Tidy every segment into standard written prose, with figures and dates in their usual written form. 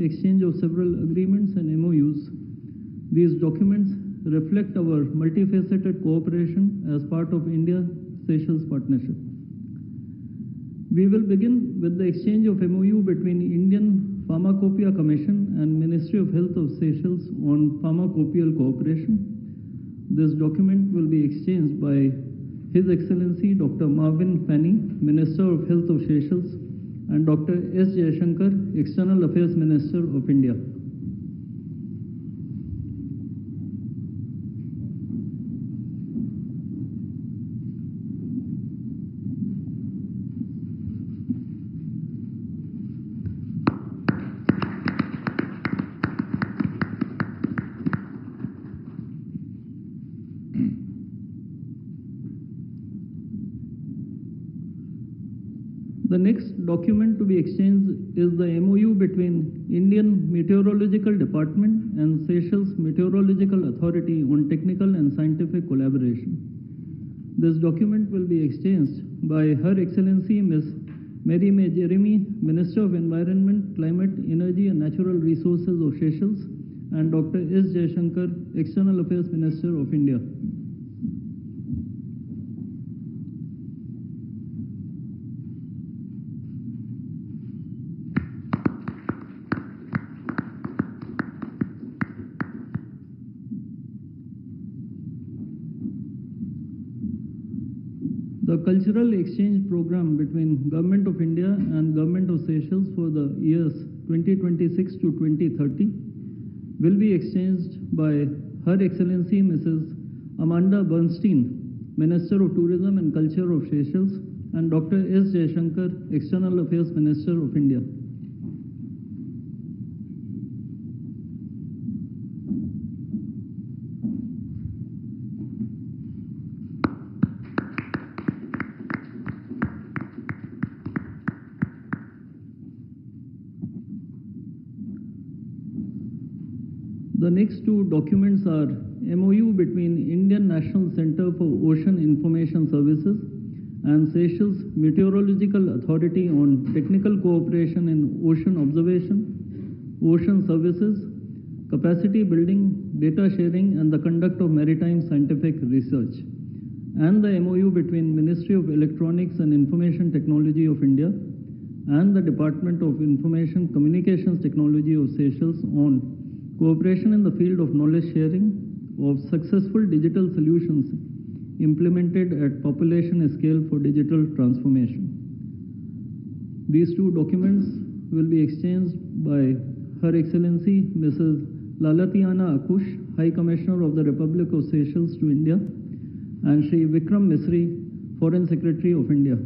exchange of several agreements and MOUs. These documents reflect our multifaceted cooperation as part of India-Seychelles partnership. We will begin with the exchange of MOU between Indian Pharmacopoeia Commission and Ministry of Health of Seychelles on pharmacopoeial cooperation. This document will be exchanged by His Excellency Dr. Marvin Fanny, Minister of Health of Seychelles, and Dr. S. Jaishankar, External Affairs Minister of India. The next document to be exchanged is the MOU between Indian Meteorological Department and Seychelles Meteorological Authority on technical and scientific collaboration. This document will be exchanged by Her Excellency Ms. Mary May Jeremy, Minister of Environment, Climate, Energy and Natural Resources of Seychelles, and Dr. S. Jaishankar, External Affairs Minister of India. The cultural exchange program between Government of India and Government of Seychelles for the years 2026 to 2030 will be exchanged by Her Excellency Mrs. Amanda Bernstein, Minister of Tourism and Culture of Seychelles, and Dr. S. Jaishankar, External Affairs Minister of India. The next two documents are MOU between Indian National Center for Ocean Information Services and Seychelles Meteorological Authority on technical cooperation in ocean observation, ocean services, capacity building, data sharing, and the conduct of maritime scientific research, and the MOU between Ministry of Electronics and Information Technology of India and the Department of Information Communications Technology of Seychelles on cooperation in the field of knowledge sharing of successful digital solutions implemented at population scale for digital transformation. These two documents will be exchanged by Her Excellency Mrs. Lalatiana Akush, High Commissioner of the Republic of Seychelles to India, and Shri Vikram Misri, Foreign Secretary of India.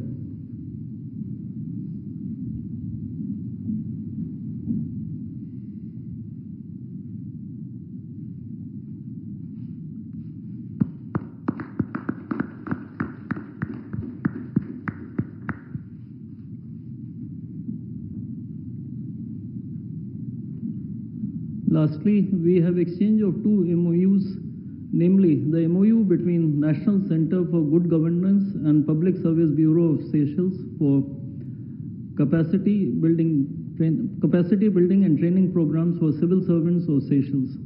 Lastly, we have exchange of two MOUs, namely the MOU between National Center for Good Governance and Public Service Bureau of Seychelles for capacity building and training programs for civil servants of Seychelles,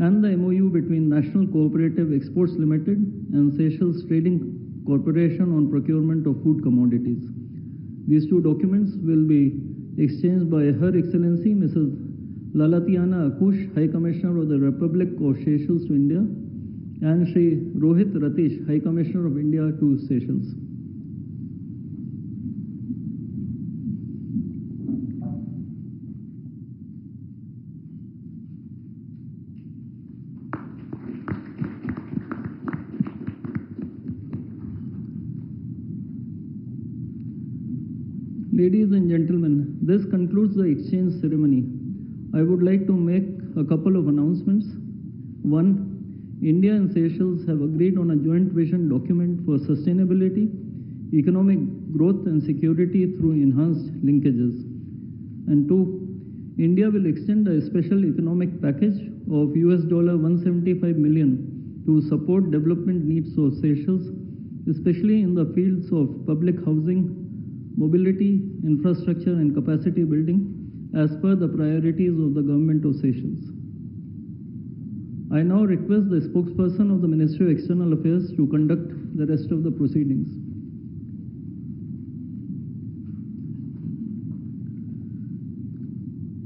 and the MOU between National Cooperative Exports Limited and Seychelles Trading Corporation on procurement of food commodities. These two documents will be exchanged by Her Excellency Mrs. Lalatiana Akush, High Commissioner of the Republic of Seychelles to India, and Shri Rohit Ratish, High Commissioner of India to Seychelles. Ladies and gentlemen, this concludes the exchange ceremony. I would like to make a couple of announcements. One, India and Seychelles have agreed on a joint vision document for sustainability, economic growth and security through enhanced linkages. And two, India will extend a special economic package of $175 million to support development needs of Seychelles, especially in the fields of public housing, mobility, infrastructure and capacity building, as per the priorities of the government of Seychelles. I now request the spokesperson of the Ministry of External Affairs to conduct the rest of the proceedings.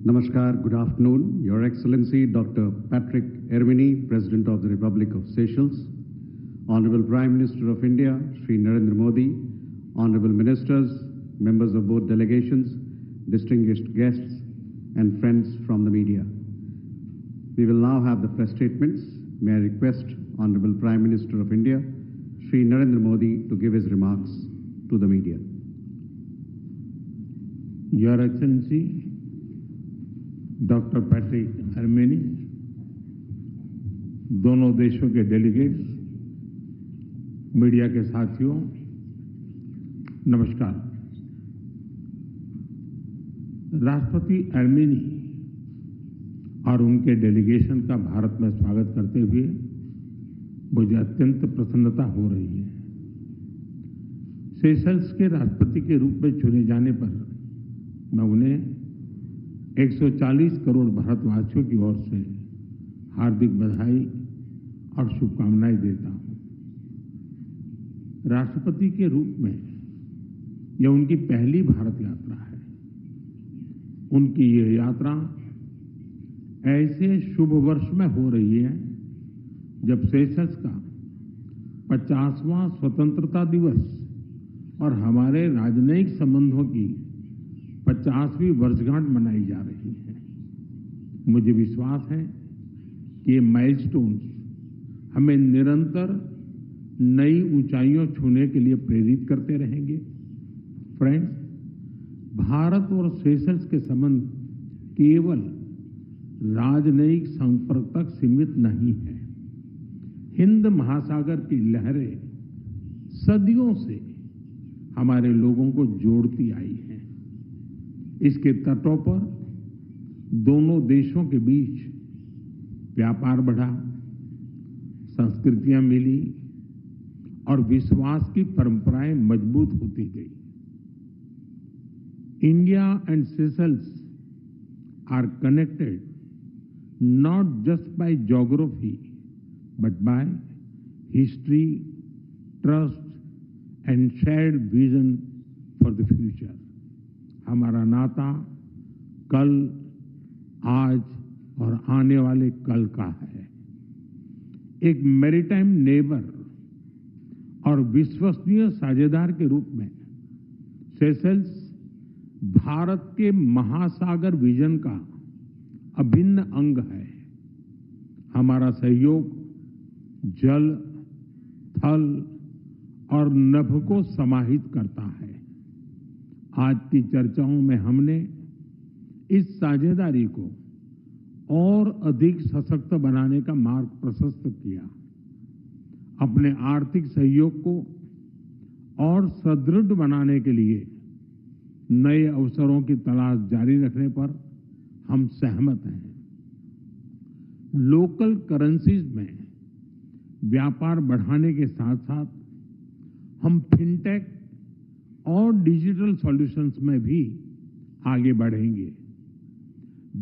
Namaskar, good afternoon. Your Excellency Dr. Patrick Herminy, President of the Republic of Seychelles, Honorable Prime Minister of India, Shri Narendra Modi, Honorable Ministers, members of both delegations, distinguished guests, and friends from the media. We will now have the press statements. May I request Honorable Prime Minister of India, Shri Narendra Modi, to give his remarks to the media. Your Excellency, doctor Patrick Herminie, दोनों देशों के delegates, media के साथियों, नमस्कार। राष्ट्रपति हरमेनी और उनके delegation का भारत में स्वागत करते हुए मुझे अत्यंत प्रसन्नता हो रही है। सेशल्स के राष्ट्रपति के रूप में चुने जाने पर मैं उन्हें 140 करोड़ भारतवासियों की ओर से हार्दिक बधाई और शुभकामनाएं देता हूं। राष्ट्रपति के रूप में यह उनकी पहली भारत यात्रा है। उनकी यह यात्रा ऐसे शुभ वर्ष में हो रही है जब सेशल्स का 50वां स्वतंत्रता दिवस और हमारे राजनयिक संबंधों की 50वीं वर्षगांठ मनाई जा रही है। मुझे विश्वास है कि ये माइलस्टोन्स हमें निरंतर नई ऊंचाइयों छूने के लिए प्रेरित करते रहेंगे। फ्रेंड्स, भारत और सेशल्स के संबंध केवल राजनयिक संपर्क तक सीमित नहीं है। हिंद महासागर की लहरें सदियों से हमारे लोगों को जोड़ती आई हैं। इसके तटों पर दोनों देशों के बीच व्यापार बढ़ा, संस्कृतियां मिली और विश्वास की परंपराएं मजबूत होती गई। India and Seychelles are connected not just by geography but by history, trust and shared vision for the future. हमारा नाता कल, आज और आने वाले कल का है। एक मैरीटाइम नेबर और विश्वसनीय साझेदार के रूप में सेशल्स भारत के महासागर विजन का अभिन्न अंग है। हमारा सहयोग जल, थल और नभ को समाहित करता है। आज की चर्चाओं में हमने इस साझेदारी को और अधिक सशक्त बनाने का मार्ग प्रशस्त किया। अपने आर्थिक सहयोग को और सुदृढ़ बनाने के लिए नए अवसरों की तलाश जारी रखने पर हम सहमत हैं। लोकल करेंसीज में व्यापार बढ़ाने के साथ साथ हम फिनटेक और डिजिटल सॉल्यूशंस में भी आगे बढ़ेंगे।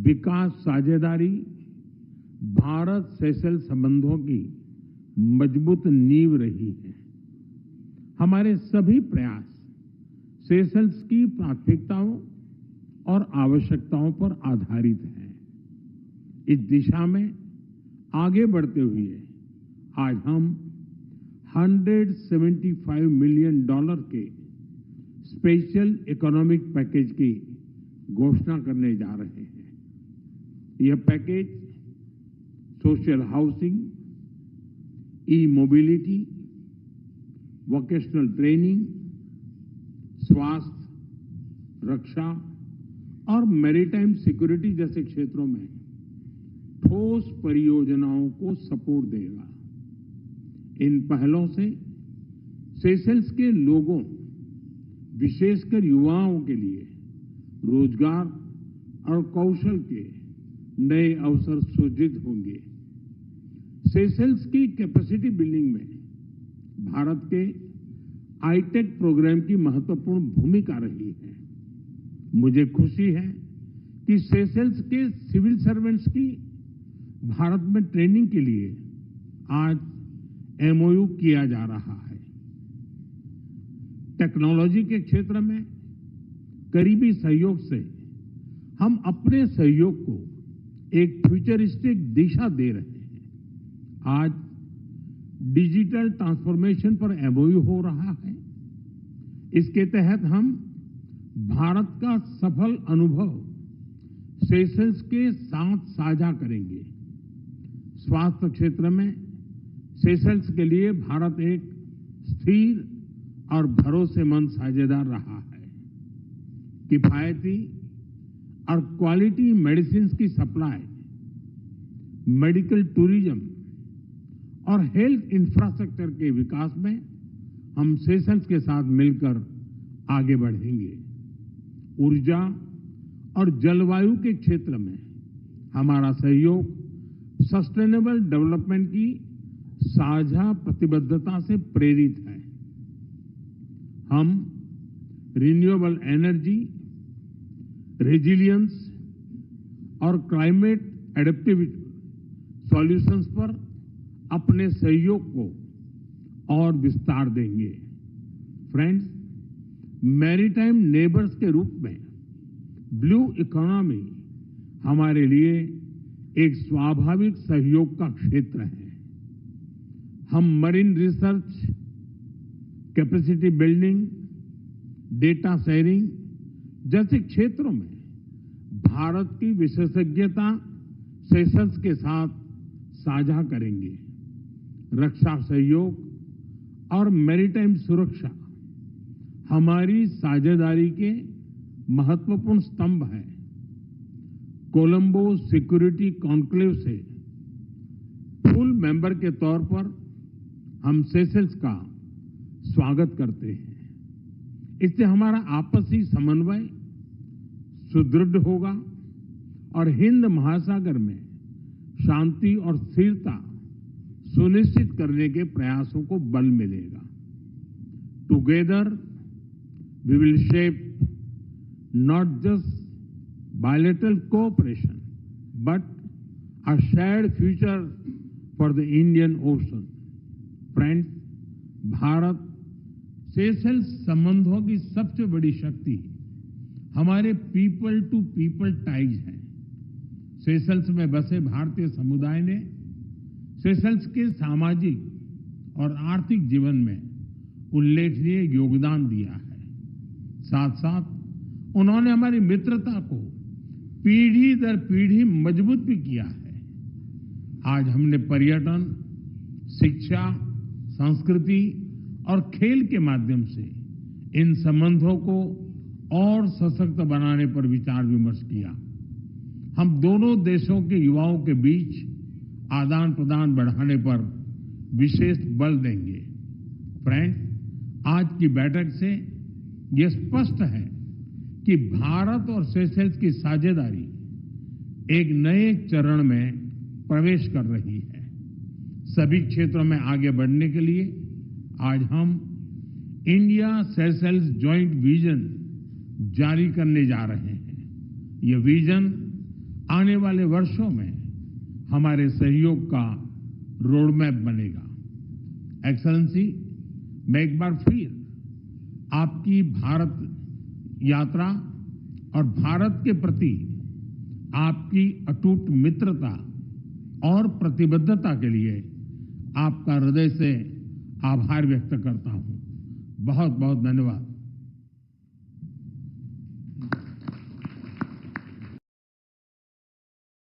विकास साझेदारी भारत सेशल्स संबंधों की मजबूत नींव रही है। हमारे सभी प्रयास सेशल्स की प्राथमिकताओं और आवश्यकताओं पर आधारित हैं। इस दिशा में आगे बढ़ते हुए आज हम $175 मिलियन के स्पेशल इकोनॉमिक पैकेज की घोषणा करने जा रहे हैं। यह पैकेज सोशल हाउसिंग, ई मोबिलिटी, वोकेशनल ट्रेनिंग, स्वास्थ्य, रक्षा और मैरीटाइम सिक्योरिटी जैसे क्षेत्रों में ठोस परियोजनाओं को सपोर्ट देगा। इन पहलों से सेशल्स के लोगों, विशेषकर युवाओं के लिए रोजगार और कौशल के नए अवसर सृजित होंगे। सेशल्स की कैपेसिटी बिल्डिंग में भारत के आईटेक प्रोग्राम की महत्वपूर्ण भूमिका रही है। मुझे खुशी है कि सेशल्स के सिविल सर्वेंट्स की भारत में ट्रेनिंग के लिए आज एमओयू किया जा रहा है। टेक्नोलॉजी के क्षेत्र में करीबी सहयोग से हम अपने सहयोग को एक फ्यूचरिस्टिक दिशा दे रहे हैं। आज डिजिटल ट्रांसफॉर्मेशन पर एमओयू हो रहा है। इसके तहत हम भारत का सफल अनुभव सेशल्स के साथ साझा करेंगे। स्वास्थ्य क्षेत्र में सेशल्स के लिए भारत एक स्थिर और भरोसेमंद साझेदार रहा है। किफायती और क्वालिटी मेडिसिन की सप्लाई, मेडिकल टूरिज्म और हेल्थ इंफ्रास्ट्रक्चर के विकास में हम सेशल्स के साथ मिलकर आगे बढ़ेंगे। ऊर्जा और जलवायु के क्षेत्र में हमारा सहयोग सस्टेनेबल डेवलपमेंट की साझा प्रतिबद्धता से प्रेरित है। हम रिन्यूएबल एनर्जी, रेजिलियंस और क्लाइमेट एडेप्टिविटी सॉल्यूशंस पर अपने सहयोग को और विस्तार देंगे। फ्रेंड्स, मैरीटाइम नेबर्स के रूप में ब्लू इकोनॉमी हमारे लिए एक स्वाभाविक सहयोग का क्षेत्र है। हम marine research, capacity building, data sharing जैसे क्षेत्रों में भारत की विशेषज्ञता सेशल्स के साथ साझा करेंगे। रक्षा सहयोग और मैरीटाइम सुरक्षा हमारी साझेदारी के महत्वपूर्ण स्तंभ हैं। कोलंबो सिक्योरिटी कॉन्क्लेव से फुल मेंबर के तौर पर हम सेशल्स का स्वागत करते हैं। इससे हमारा आपसी समन्वय सुदृढ़ होगा और हिंद महासागर में शांति और स्थिरता सुनिश्चित करने के प्रयासों को बल मिलेगा। Together we will shape not just bilateral cooperation, but a shared future for the Indian Ocean. Friends, Bharat Seychelles संबंधों की सबसे बड़ी शक्ति हमारे पीपल टू पीपल टाइज हैं। सेशल्स में बसे भारतीय समुदाय ने सेशल्स के सामाजिक और आर्थिक जीवन में उल्लेखनीय योगदान दिया है। साथ साथ उन्होंने हमारी मित्रता को पीढ़ी दर पीढ़ी मजबूत भी किया है। आज हमने पर्यटन, शिक्षा, संस्कृति और खेल के माध्यम से इन संबंधों को और सशक्त बनाने पर विचार विमर्श किया। हम दोनों देशों के युवाओं के बीच आदान प्रदान बढ़ाने पर विशेष बल देंगे। फ्रेंड्स, आज की बैठक से यह स्पष्ट है कि भारत और सेशल्स की साझेदारी एक नए चरण में प्रवेश कर रही है। सभी क्षेत्रों में आगे बढ़ने के लिए आज हम इंडिया सेशल्स जॉइंट विजन जारी करने जा रहे हैं। यह विजन आने वाले वर्षों में हमारे सहयोग का रोडमैप बनेगा। एक्सेलेंसी, मैं एक बार फिर आपकी भारत यात्रा और भारत के प्रति आपकी अटूट मित्रता और प्रतिबद्धता के लिए आपका हृदय से आभार व्यक्त करता हूं। बहुत बहुत धन्यवाद।